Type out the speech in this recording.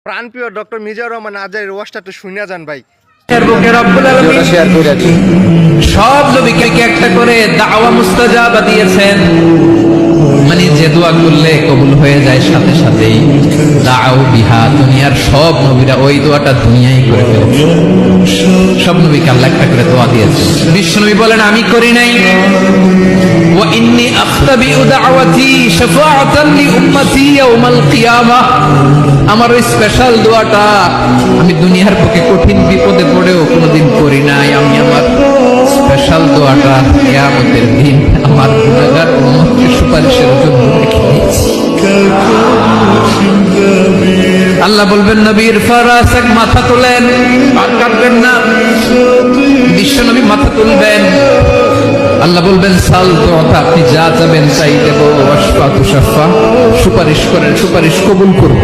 প্রাণপ্রিয় ডক্টর মিজানুর রহমান আজহারীর ওয়াজটা একটু শুনিয়া যান ভাই। সব নবীকে একটা করে দাওয়া মুস্তাজাবা দিয়েছেন, মানে যে দোয়া করলে কবুল হয়ে যায় সাথে সাথেই। দাও বিহা, দুনিয়ার সব নবীরা ওই দোয়াটা দুনিয়ায় করে ফেলেছে। সব নবীকে আল্লাহ একটা করে দোয়া দিয়েছে। বিশ্বনবী বলেন আমি করি নাই। ওয়া ইন্নী আখতাবিউ দাওয়াতি শাফাআতান লি উম্মতি ইয়াউমাল কিয়ামাহ। আমার ওই স্পেশাল দোয়াটা আমি দুনিয়ার বুকে কঠিন বিপদে পড়েও কোনোদিন করি নাই। আমি আমার স্পেশাল দোয়াটা কিয়ামতের দিন আমার গুনাহগার উম্মতকে সুপারিশের জন্য রেখে দিয়েছি। আল্লাহ বলবেন নবীর ফারাসাক, মাথা তোলেন, আর কাটবেন না। বিশ্বনবী মাথা তুলবেন, আল্লাহ বলবেন সাল তোতা, আপনি যা চাবেন তাই দেব। ওয়াশফা তুশাফা, সুপারিশ করেন, সুপারিশ কবুল করব।